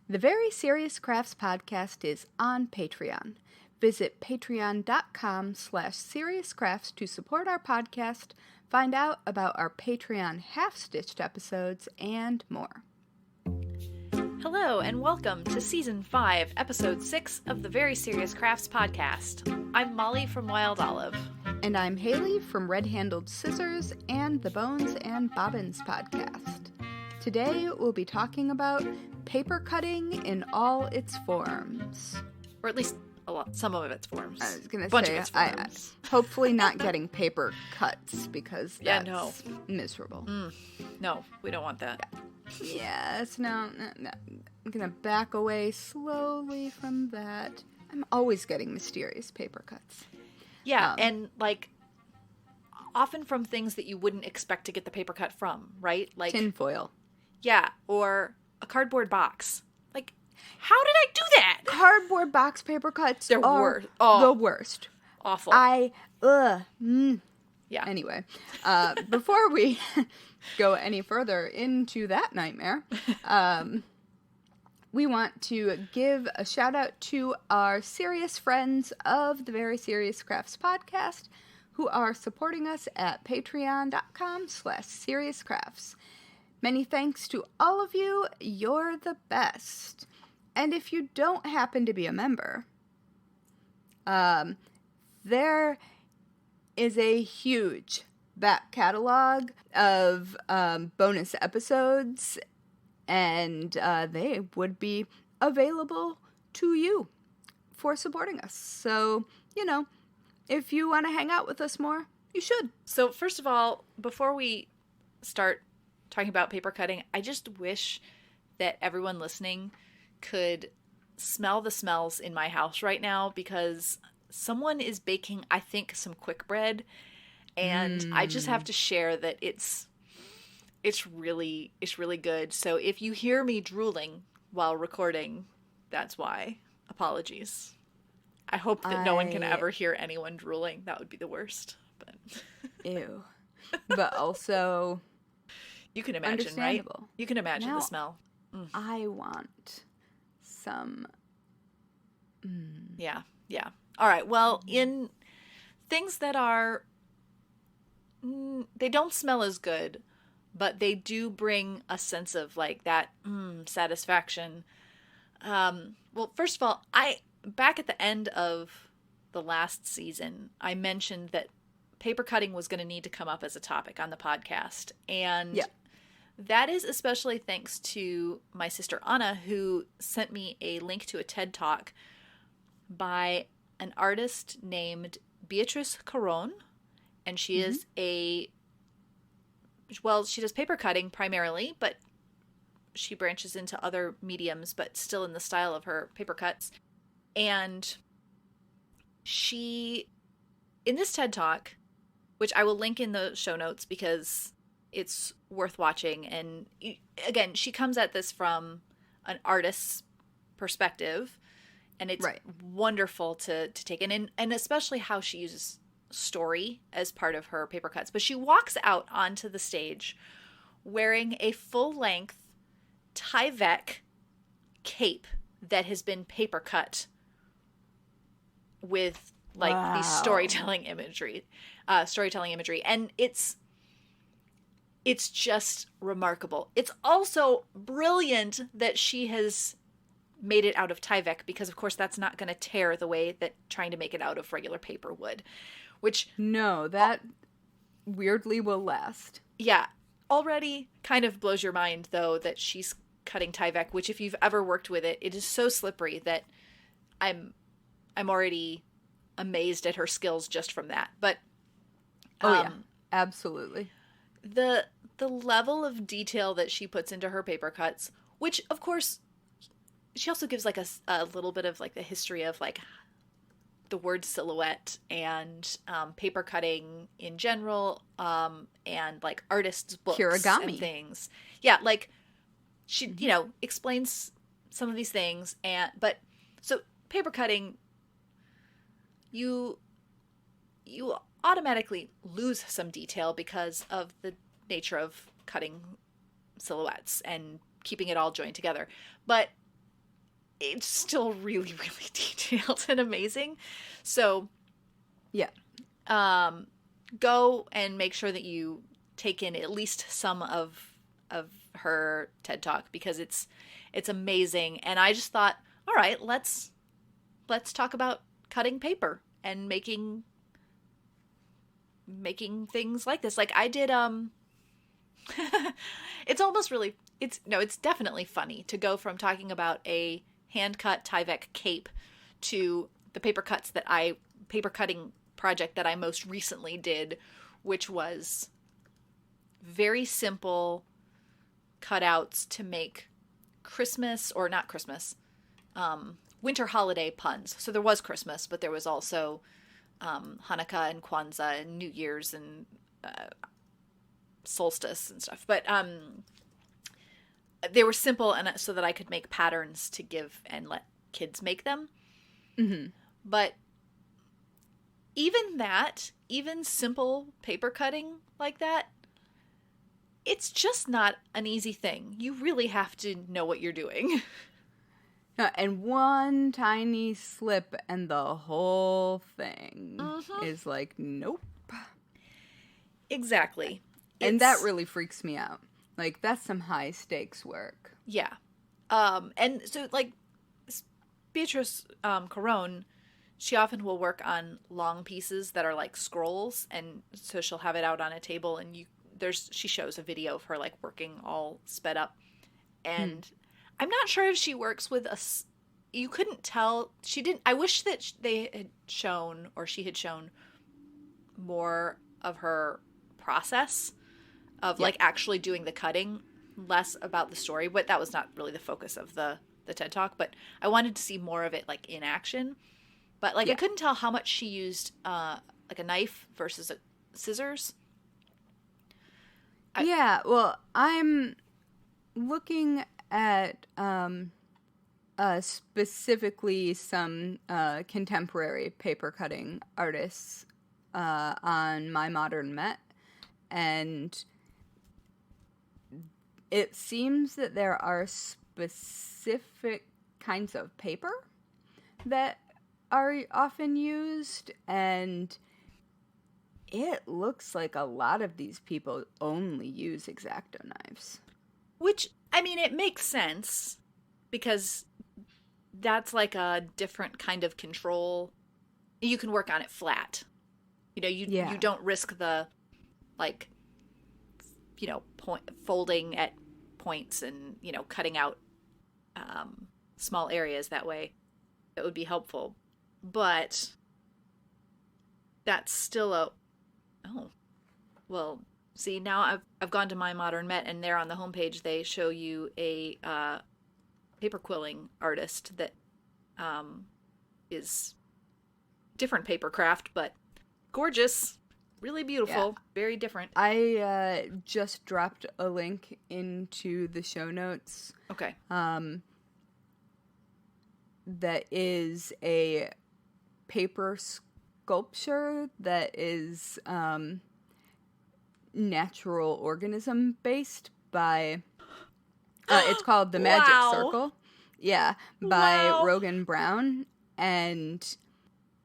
The Very Serious Crafts podcast is on Patreon. Visit patreon.com/seriouscrafts to support our podcast, find out about our Patreon half-stitched episodes, and more. Hello, and welcome to Season 5, Episode 6 of the Very Serious Crafts podcast. I'm Molly from Wild Olive. And I'm Haley from Red Handled Scissors and the Bones and Bobbins podcast. Today we'll be talking about paper cutting in all its forms. Or at least some of its forms. I was going to say, hopefully not getting paper cuts because that's miserable. No, we don't want that. Yes, no. I'm going to back away slowly from that. I'm always getting mysterious paper cuts. Yeah, and often from things that you wouldn't expect to get the paper cut from, right? Like tinfoil. Yeah, or a cardboard box. Like, how did I do that? Cardboard box paper cuts are the worst. Awful. Yeah. Anyway, before we go any further into that nightmare, we want to give a shout out to our serious friends of the Very Serious Crafts podcast who are supporting us at patreon.com/seriouscrafts. Many thanks to all of you. You're the best. And if you don't happen to be a member, there is a huge back catalog of bonus episodes, and they would be available to you for supporting us. So, if you want to hang out with us more, you should. So, first of all, before we start talking about paper cutting, I just wish that everyone listening could smell the smells in my house right now, because someone is baking, I think, some quick bread, and I just have to share that it's really good. So if you hear me drooling while recording, that's why. Apologies. I hope that no one can ever hear anyone drooling. That would be the worst. But ew. But also, you can imagine, right? You can imagine the smell. I want some. Yeah. All right. Well, in things that are, they don't smell as good, but they do bring a sense of that satisfaction. Well, first of all, back at the end of the last season, I mentioned that paper cutting was going to need to come up as a topic on the podcast. And that is especially thanks to my sister Anna, who sent me a link to a TED Talk by an artist named Beatrice Caron. And she is she does paper cutting primarily, but she branches into other mediums, but still in the style of her paper cuts. And she, in this TED Talk, which I will link in the show notes because it's worth watching. And again, she comes at this from an artist's perspective, and it's wonderful to take in, and especially how she uses story as part of her paper cuts. But she walks out onto the stage wearing a full-length Tyvek cape that has been paper cut with these storytelling imagery, and it's just remarkable. It's also brilliant that she has made it out of Tyvek, because of course that's not going to tear the way that trying to make it out of regular paper would, which that weirdly will last. Yeah. Already kind of blows your mind though that she's cutting Tyvek, which if you've ever worked with it, it is so slippery that I'm already amazed at her skills just from that. But absolutely. The level of detail that she puts into her paper cuts, which of course she also gives a little bit of the history of the word silhouette and paper cutting in general, and artists' books Kirigami and things. Yeah, she explains some of these things, but so paper cutting, you automatically lose some detail because of the nature of cutting silhouettes and keeping it all joined together. But it's still really, really detailed and amazing. So Yeah. Go and make sure that you take in at least some of her TED Talk, because it's amazing. And I just thought, all right, let's talk about cutting paper and making things like this. Like I did it's almost really it's definitely funny to go from talking about a hand cut Tyvek cape to the paper cutting project that I most recently did, which was very simple cutouts to make Christmas, or not Christmas, winter holiday puns. So there was Christmas, but there was also Hanukkah and Kwanzaa and New Year's and solstice and stuff. But they were simple, and so that I could make patterns to give and let kids make them. Mm-hmm. But even simple paper cutting like that, it's just not an easy thing. You really have to know what you're doing. No, and one tiny slip and the whole thing is like, nope. Exactly. And that really freaks me out. Like, that's some high stakes work. Yeah. And so, like, Beatrice Caron, she often will work on long pieces that are like scrolls, and so she'll have it out on a table, and she shows a video of her like working all sped up. And I'm not sure if she works with you couldn't tell. She didn't. I wish that they had shown, or she had shown more of her process of like actually doing the cutting, less about the story. But that was not really the focus of the TED Talk. But I wanted to see more of it like in action. But like I couldn't tell how much she used like a knife versus scissors. Well, I'm looking at specifically some contemporary paper cutting artists on My Modern Met, and it seems that there are specific kinds of paper that are often used, and it looks like a lot of these people only use X-Acto knives. Which, I mean, it makes sense, because that's like a different kind of control. You can work on it flat. You know, you don't risk the, like, you know, folding at points and, you know, cutting out small areas that way. That would be helpful. But that's still well, see, now I've gone to My Modern Met, and there on the homepage they show you a paper quilling artist that is different paper craft, but gorgeous, really beautiful, very different. I just dropped a link into the show notes. Okay. That is a paper sculpture that is natural organism based by it's called The Magic Circle. Yeah, by Rogan Brown. And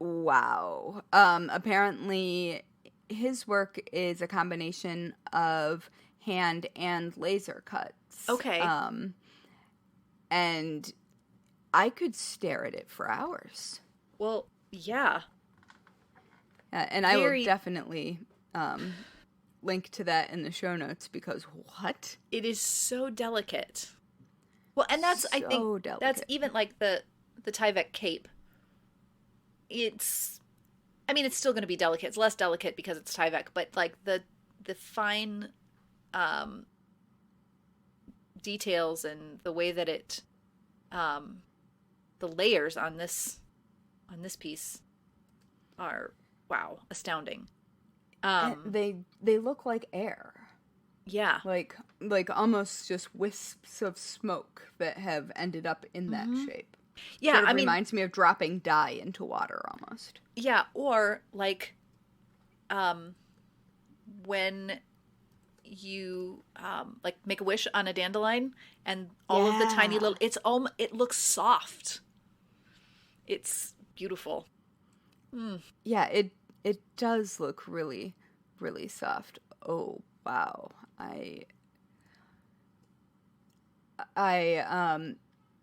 apparently his work is a combination of hand and laser cuts. Okay. And I could stare at it for hours. Well, yeah. And I will definitely link to that in the show notes, because what? It is so delicate. Well, and that's, I think, delicate. That's even like the Tyvek cape. It's still going to be delicate. It's less delicate because it's Tyvek, but like the fine details and the way that it the layers on this piece are astounding. They look like air. Yeah. Like almost just wisps of smoke that have ended up in that shape. Yeah, sort of reminds me of dropping dye into water almost. Yeah, or like when you like make a wish on a dandelion, and all of the tiny little, it looks soft. It's beautiful. Yeah, it does look really, really soft. Oh, wow. I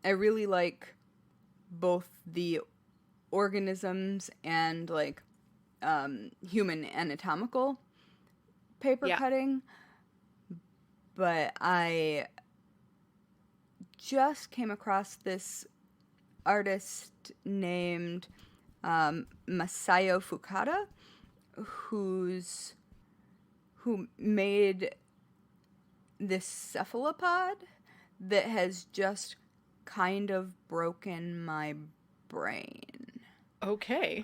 really like both the organisms and like human anatomical paper cutting, but I just came across this artist named Masayo Fukada, who made this cephalopod that has just kind of broken my brain. Okay.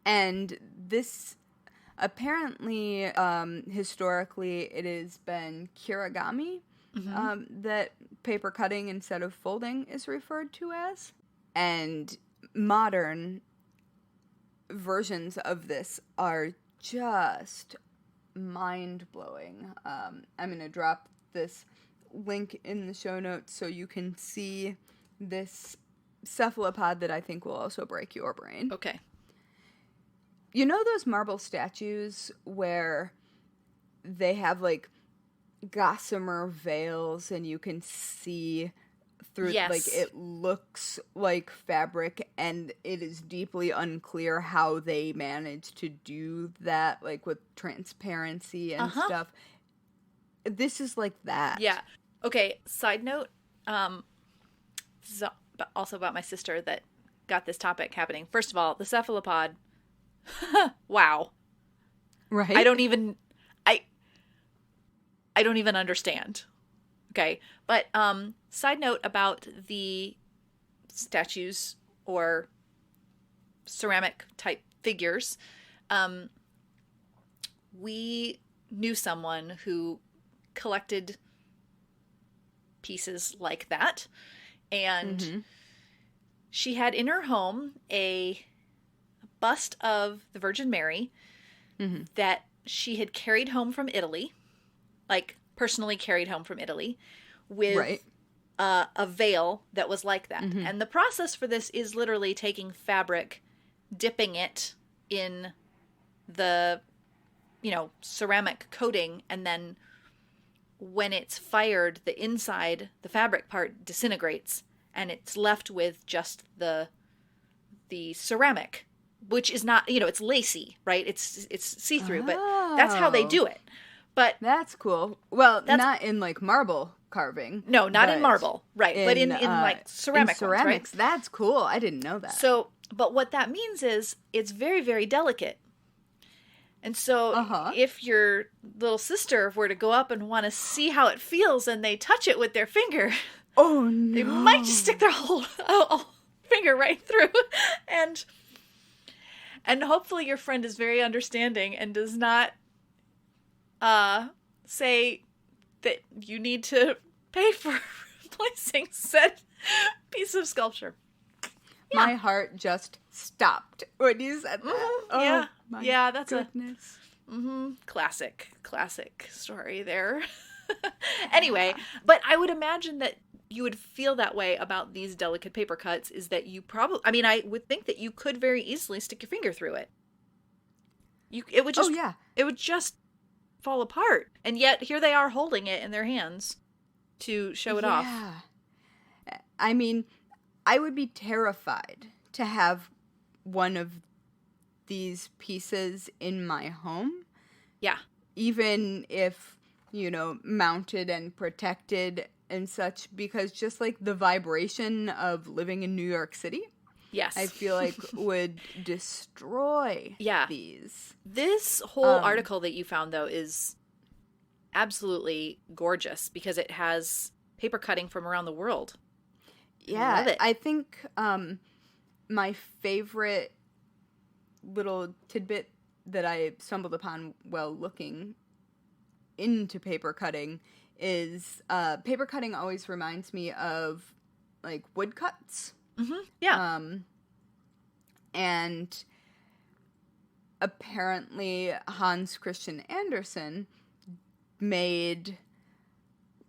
And this, apparently, historically, it has been kirigami, that paper cutting instead of folding is referred to as. And modern versions of this are just mind-blowing. I'm going to drop this link in the show notes so you can see this cephalopod that I think will also break your brain. Okay. You know those marble statues where they have like gossamer veils and you can see through, like, it looks like fabric, and it is deeply unclear how they managed to do that, like with transparency and stuff. This is like that. Yeah. Okay, side note, this is also about my sister that got this topic happening. First of all, the cephalopod, wow. Right? I don't even understand. Okay, but side note about the statues or ceramic type figures, we knew someone who collected pieces like that, and she had in her home a bust of the Virgin Mary that she had carried home from Italy, like personally carried home from Italy, with a veil that was like that. And the process for this is literally taking fabric, dipping it in the, ceramic coating, and then when it's fired, the inside, the fabric part disintegrates, and it's left with just the ceramic, which is not, it's lacy, right? It's see-through, but that's how they do it. But that's cool. Well, not in like marble carving. No, not in marble, right? But in like ceramic in ceramics, ones, right? That's cool. I didn't know that. So, but what that means is it's very, very delicate. And so if your little sister were to go up and want to see how it feels and they touch it with their finger, oh no, they might just stick their whole finger right through. And hopefully your friend is very understanding and does not say that you need to pay for replacing said piece of sculpture. Yeah. My heart just stopped when you said that. Oh, yeah, that's goodness. Classic story there. Anyway, but I would imagine that you would feel that way about these delicate paper cuts, is that you probably, I would think that you could very easily stick your finger through it. It would just fall apart. And yet here they are holding it in their hands to show it off. I mean, I would be terrified to have one of these pieces in my home. Yeah. Even if, mounted and protected and such, because just like the vibration of living in New York City, yes, I feel like would destroy these. This whole article that you found, though, is absolutely gorgeous because it has paper cutting from around the world. Yeah, love it. I think my favorite little tidbit that I stumbled upon while looking into paper cutting is paper cutting always reminds me of like woodcuts. Yeah. And apparently Hans Christian Andersen made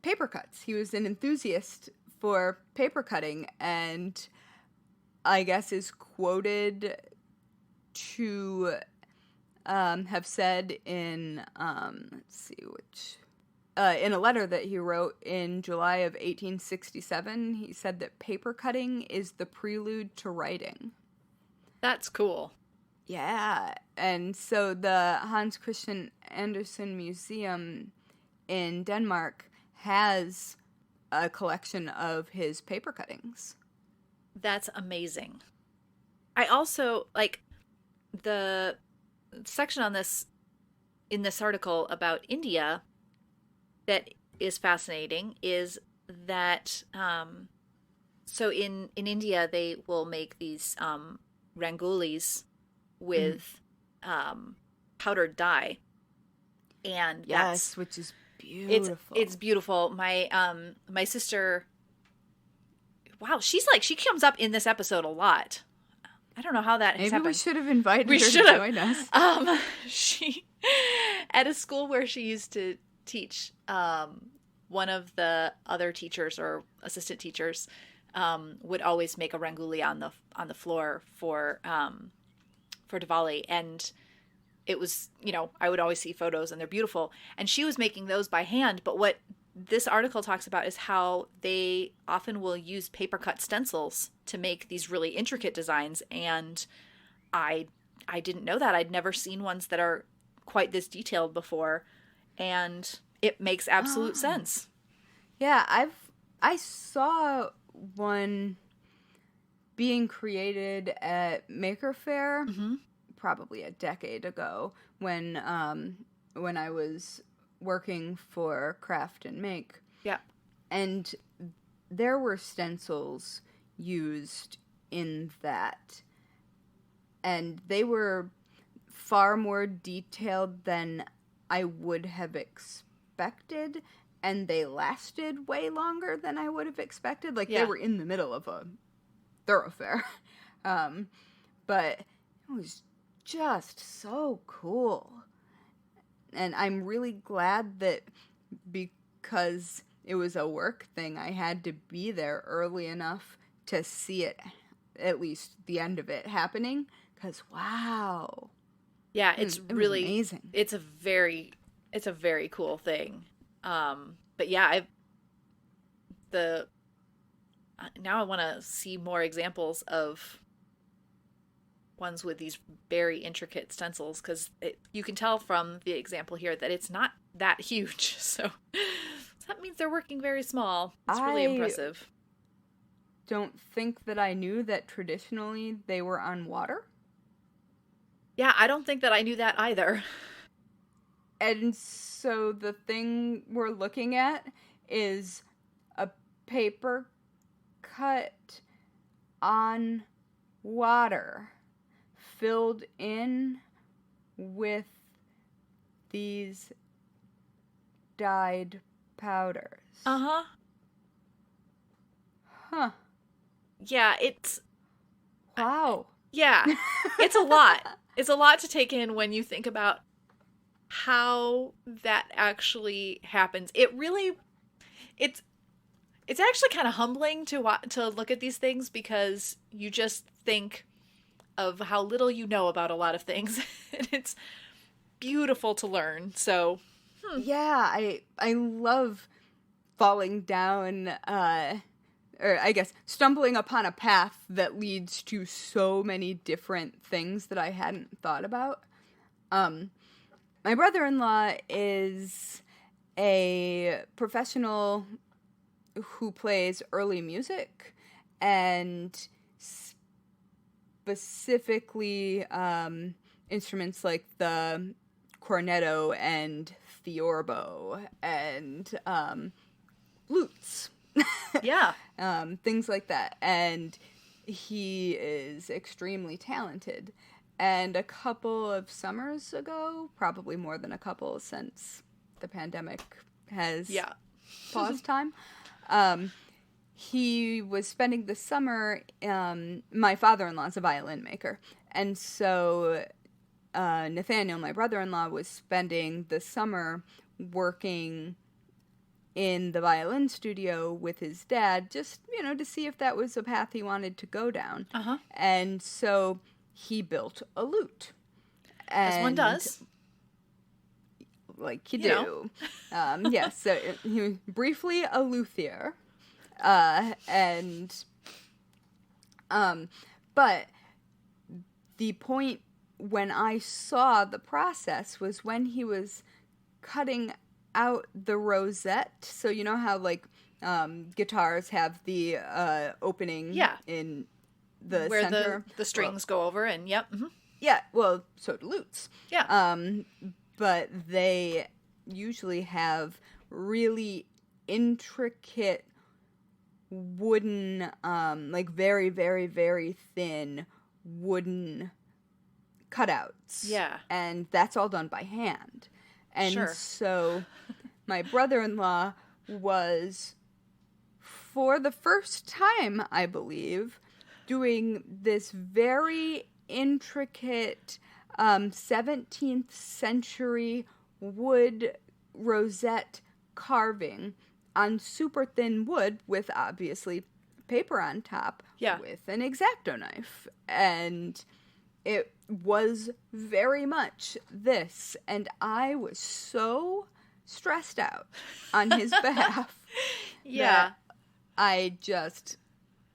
paper cuts. He was an enthusiast for paper cutting, and I guess is quoted to have said in, let's see which, in a letter that he wrote in July of 1867, he said that paper cutting is the prelude to writing. That's cool. Yeah, and so the Hans Christian Andersen Museum in Denmark has a collection of his paper cuttings. That's amazing. I also, like, the section on this, in this article about India that is fascinating is that, so in India, they will make these rangolis with powdered dye. And yes, which is beautiful. It's beautiful. My sister, wow, she comes up in this episode a lot. I don't know how that has happened. Maybe we should have invited her to join us. She, at a school where she used to teach, one of the other teachers or assistant teachers would always make a rangoli on the floor for Diwali, and it was, I would always see photos and they're beautiful. And she was making those by hand. But what this article talks about is how they often will use paper cut stencils to make these really intricate designs. And I didn't know that. I'd never seen ones that are quite this detailed before. And it makes absolute sense. Yeah, I saw one being created at Maker Faire. Mm-hmm. Probably a decade ago when I was working for Craft and Make. Yeah. And there were stencils used in that. And they were far more detailed than I would have expected. And they lasted way longer than I would have expected. Like, they were in the middle of a thoroughfare. But it was just so cool. And I'm really glad that because it was a work thing, I had to be there early enough to see it, at least the end of it happening. Because, wow. Yeah, it really amazing. It's a very cool thing. But yeah, now I want to see more examples of ones with these very intricate stencils, because you can tell from the example here that it's not that huge. So that means they're working very small. It's really impressive. Don't think that I knew that traditionally they were on water. Yeah, I don't think that I knew that either. And so the thing we're looking at is a paper cut on water, filled in with these dyed powders. Uh-huh. Huh. Yeah, it's... Wow. Yeah, it's a lot. It's a lot to take in when you think about how that actually happens. It really... It's actually kind of humbling to look at these things, because you just think of how little you know about a lot of things. And it's beautiful to learn. So, yeah, I love falling down, or I guess stumbling upon a path that leads to so many different things that I hadn't thought about. My brother-in-law is a professional who plays early music, and specifically instruments like the cornetto and theorbo and lutes. yeah. Things like that. And he is extremely talented. And a couple of summers ago, probably more than a couple since the pandemic has paused time, he was spending the summer, my father-in-law's a violin maker, and so Nathaniel, my brother-in-law, was spending the summer working in the violin studio with his dad, just, to see if that was a path he wanted to go down. Uh-huh. And so he built a lute. As one does. Like you do. Yes, so he was briefly a luthier. But the point when I saw the process was when he was cutting out the rosette. So you know how guitars have the opening in the where center? the strings go over and yep. Mm-hmm. Yeah, well, so do lutes. Yeah. But they usually have really intricate wooden, very, very, very thin wooden cutouts. Yeah. And that's all done by hand. And sure. So my brother-in-law was, for the first time, I believe, doing this very intricate 17th century wood rosette carving on super thin wood with obviously paper on top with an X-Acto knife. And it was very much this. And I was so stressed out on his behalf that I just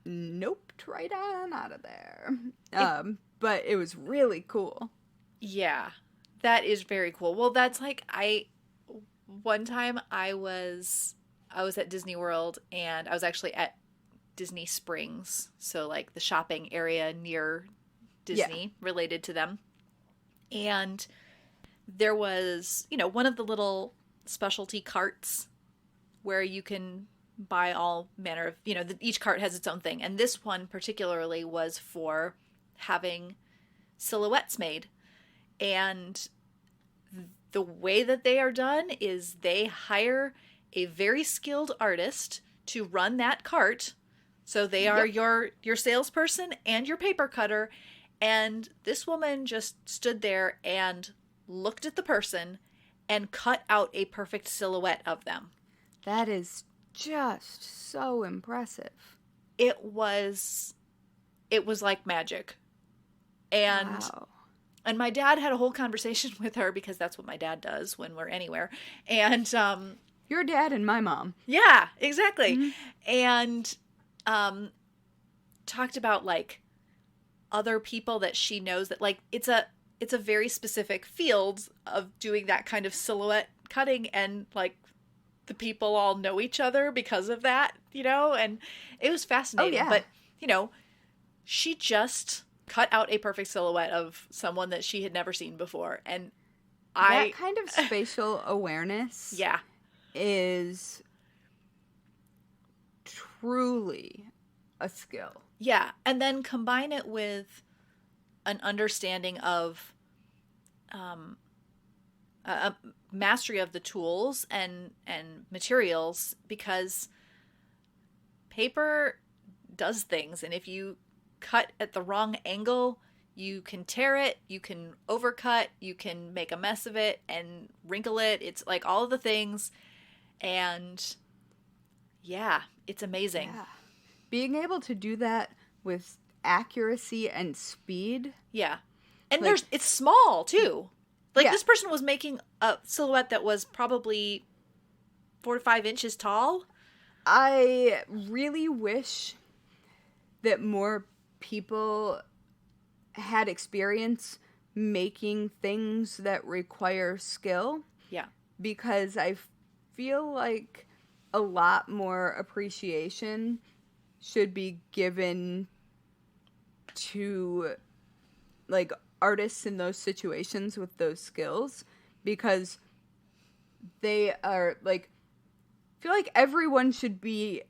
noped right on out of there. But it was really cool. Yeah, that is very cool. Well, that's one time I was at Disney World, and I was actually at Disney Springs, so like the shopping area near Disney related to them. And there was, one of the little specialty carts where you can buy all manner of, each cart has its own thing. And this one particularly was for having silhouettes made. And the way that they are done is they hire a very skilled artist to run that cart. So they are your salesperson and your paper cutter. And this woman just stood there and looked at the person and cut out a perfect silhouette of them. That is just so impressive. It was like magic. And wow. And my dad had a whole conversation with her because that's what my dad does when we're anywhere. And your dad and my mom. Yeah, exactly. Mm-hmm. And talked about other people that she knows that it's a very specific field of doing that kind of silhouette cutting, and the people all know each other because of that, and it was fascinating. Oh, yeah. But she just cut out a perfect silhouette of someone that she had never seen before. And that kind of spatial awareness is truly a skill. Yeah. And then combine it with an understanding of a mastery of the tools and materials, because paper does things. And if you cut at the wrong angle, you can tear it, you can overcut, you can make a mess of it and wrinkle it. It's all of the things. And it's amazing. Yeah. Being able to do that with accuracy and speed. Yeah. And it's small too. This person was making a silhouette that was probably 4 to 5 inches tall. I really wish that more people had experience making things that require skill. Yeah. Because I feel like a lot more appreciation should be given to artists in those situations with those skills, because they are I feel like everyone should be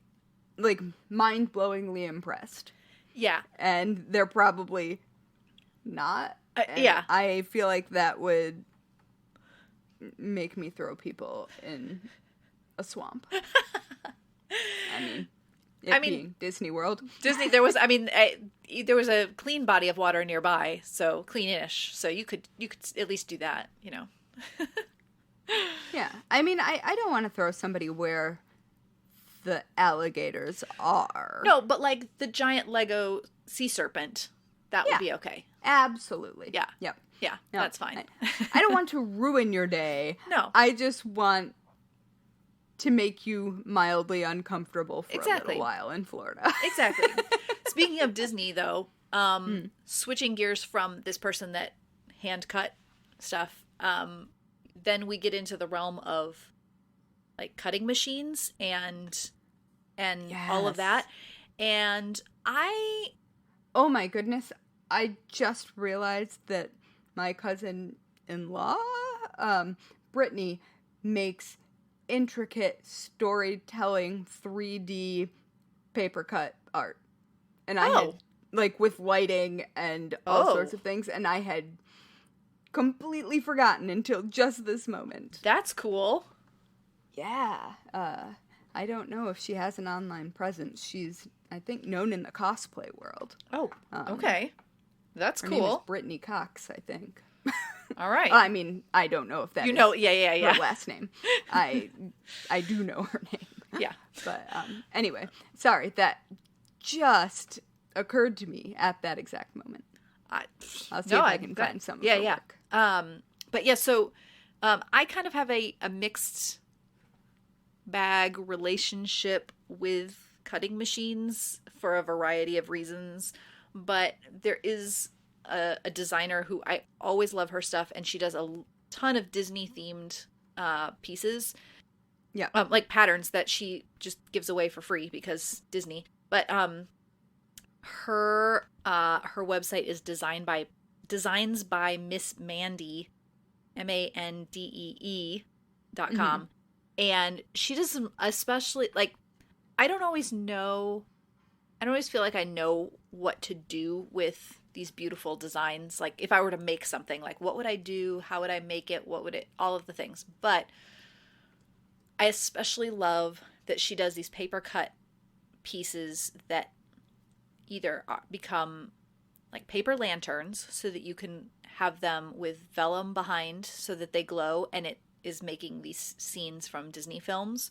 mind-blowingly impressed. Yeah. And they're probably not. Yeah. I feel like that would make me throw people in a swamp. Being Disney World. Disney, there was a clean body of water nearby, so clean-ish. So you could at least do that, Yeah. I mean, I don't want to throw somebody where the alligators are. No, but like the giant Lego sea serpent, that would Yeah. be okay. Absolutely. Yeah. Yep. Yeah, No, that's fine. I don't want to ruin your day. No. I just want to make you mildly uncomfortable for a little while in Florida. Exactly. Speaking of Disney, though, switching gears from this person that hand cut stuff, then we get into the realm of like cutting machines and all of that. And oh my goodness, I just realized that my cousin-in-law, Brittany, makes intricate storytelling 3D paper cut art. And I had, like, with lighting and all sorts of things, and I had completely forgotten until just this moment. That's cool. Yeah. I don't know if she has an online presence. She's, I think, known in the cosplay world. Oh, okay. That's her cool. Her name is Brittany Cox, I think. All right. I mean, I don't know if that is her last name. I do know her name. Yeah. But anyway, sorry, that just occurred to me at that exact moment. I'll see if I can find some of her work. But yeah, so I kind of have a mixed bag relationship with cutting machines for a variety of reasons. But there is a designer who I always love her stuff, and she does a ton of Disney-themed pieces. Yeah. Like patterns that she just gives away for free because Disney. But her website is Designs by Miss Mandy, MANDEE.com. Mm-hmm. And she does some, especially, like, I don't always feel like I know what to do with these beautiful designs. Like, if I were to make something, like, what would I do? How would I make it? All of the things. But I especially love that she does these paper cut pieces that either become like paper lanterns so that you can have them with vellum behind so that they glow, and it is making these scenes from Disney films.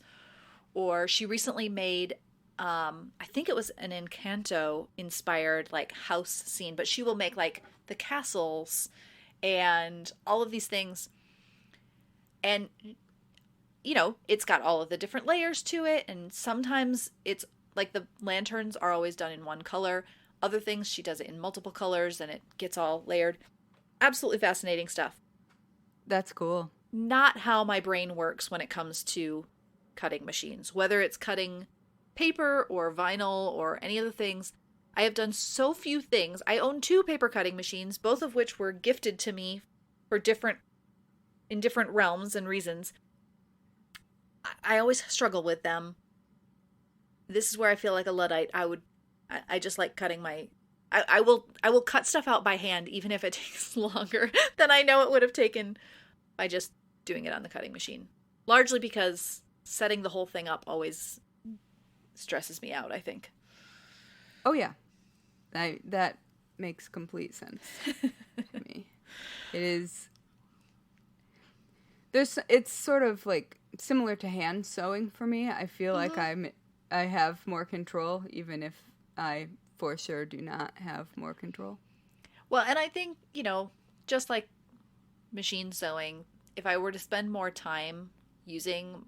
Or she recently made I think it was an Encanto inspired like house scene, but she will make like the castles and all of these things. And you know, it's got all of the different layers to it, and sometimes it's like the lanterns are always done in one color. Other things she does it in multiple colors and it gets all layered. Absolutely fascinating stuff. That's cool. Not how my brain works when it comes to cutting machines, whether it's cutting paper or vinyl or any other things. I have done so few things. I own 2 paper cutting machines, both of which were gifted to me for different realms and reasons. I always struggle with them. This is where I feel like a Luddite. I just like cutting I will cut stuff out by hand even if it takes longer than I know it would have taken by just doing it on the cutting machine. Largely because setting the whole thing up always stresses me out, I think. Oh yeah. That makes complete sense to me. It's sort of like similar to hand sewing for me. I feel like I have more control even if I for sure do not have more control. Well, and I think, you know, just like machine sewing, if I were to spend more time using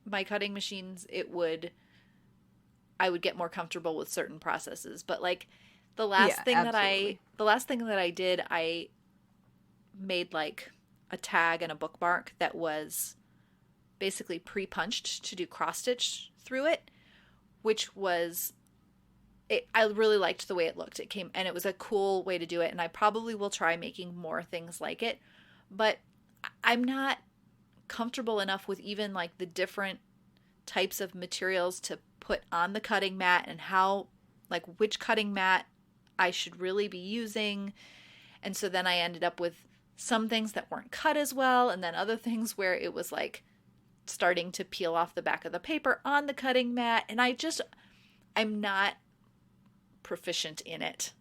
my cutting machines, I would get more comfortable with certain processes. But like the last thing that I did, I made like a tag and a bookmark that was basically pre-punched to do cross stitch through it, which was I really liked the way it looked. It was a cool way to do it, and I probably will try making more things like it, but I'm not comfortable enough with even like the different types of materials to put on the cutting mat and how, like, which cutting mat I should really be using. And so then I ended up with some things that weren't cut as well, and then other things where it was like starting to peel off the back of the paper on the cutting mat, and I'm not proficient in it.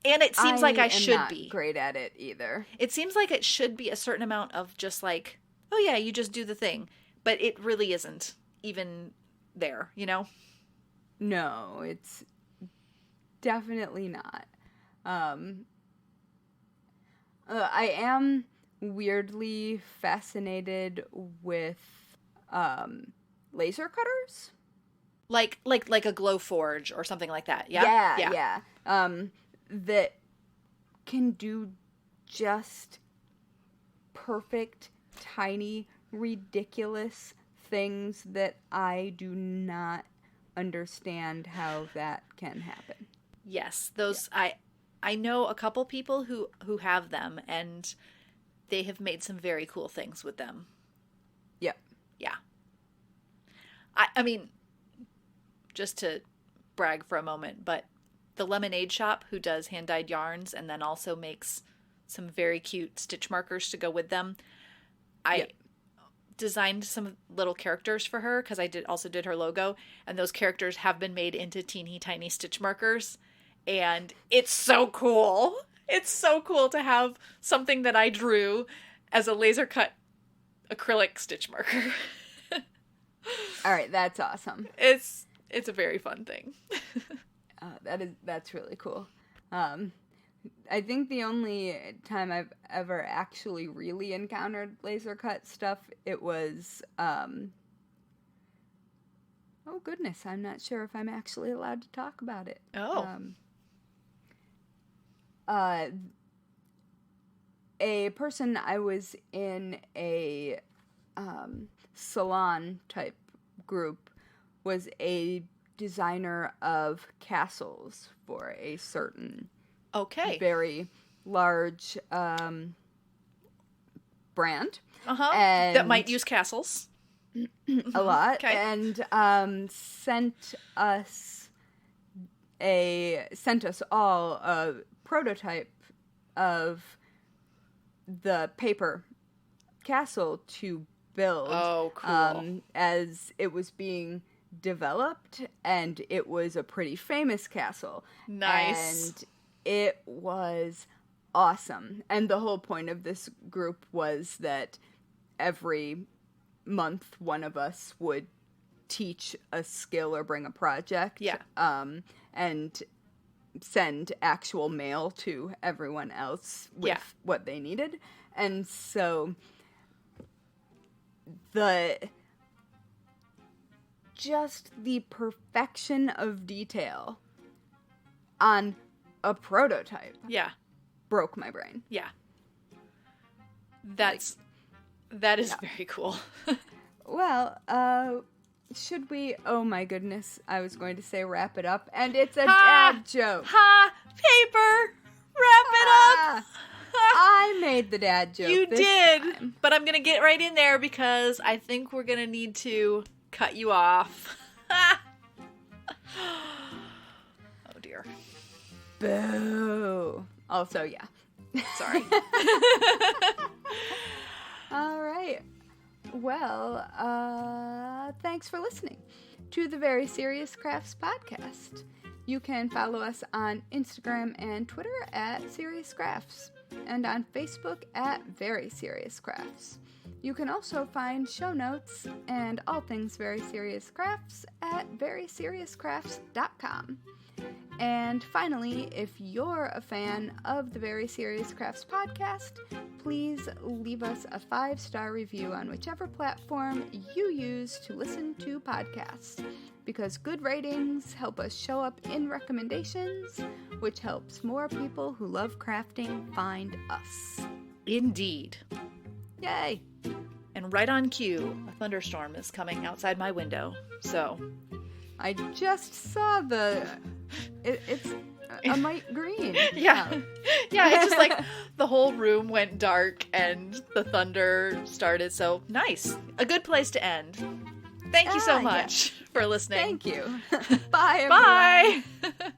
And it seems like I should not be great at it either. It seems like it should be a certain amount of just like, oh yeah, you just do the thing. But it really isn't even there, you know? No, it's definitely not. I am weirdly fascinated with laser cutters. Like a glow forge or something like that. Yeah. Yeah. That can do just perfect, tiny, ridiculous things that I do not understand how that can happen. Yes, those I know a couple people who have them, and they have made some very cool things with them. Yep. Yeah. I mean, just to brag for a moment, but the Lemonade Shop, who does hand-dyed yarns and then also makes some very cute stitch markers to go with them, I designed some little characters for her because I also did her logo, and those characters have been made into teeny tiny stitch markers, and it's so cool. It's so cool to have something that I drew as a laser cut acrylic stitch marker. All right, that's awesome. It's a very fun thing. That's really cool. I think the only time I've ever actually really encountered laser cut stuff, it was oh goodness, I'm not sure if I'm actually allowed to talk about it. A person, I was in a salon type group, was a designer of castles for a certain very large brand. That might use castles. A lot. And sent us all a prototype of the paper castle to build. Oh, cool. As it was being developed, and it was a pretty famous castle. Nice. And it was awesome. And the whole point of this group was that every month one of us would teach a skill or bring a project. Yeah. And send actual mail to everyone else with what they needed. And so the perfection of detail on a prototype broke my brain. Yeah. That is very cool. Well, should we, oh my goodness, I was going to say wrap it up, and it's a dad joke. Paper! Wrap it up! I made the dad joke. You this did, time. But I'm going to get right in there because I think we're going to need to cut you off. Oh dear. Boo. Also, yeah. Sorry. All right. Well, thanks for listening to the Very Serious Crafts podcast. You can follow us on Instagram and Twitter at Serious Crafts, and on Facebook at Very Serious Crafts. You can also find show notes and all things Very Serious Crafts at veryseriouscrafts.com. And finally, if you're a fan of the Very Serious Crafts podcast, please leave us a 5-star review on whichever platform you use to listen to podcasts, because good ratings help us show up in recommendations, which helps more people who love crafting find us. Indeed. Yay! And right on cue, a thunderstorm is coming outside my window, so... I just saw it's a light green. Yeah, it's just like the whole room went dark and the thunder started, so nice. A good place to end. Thank you so much for listening. Thank you. Bye, everyone. Bye!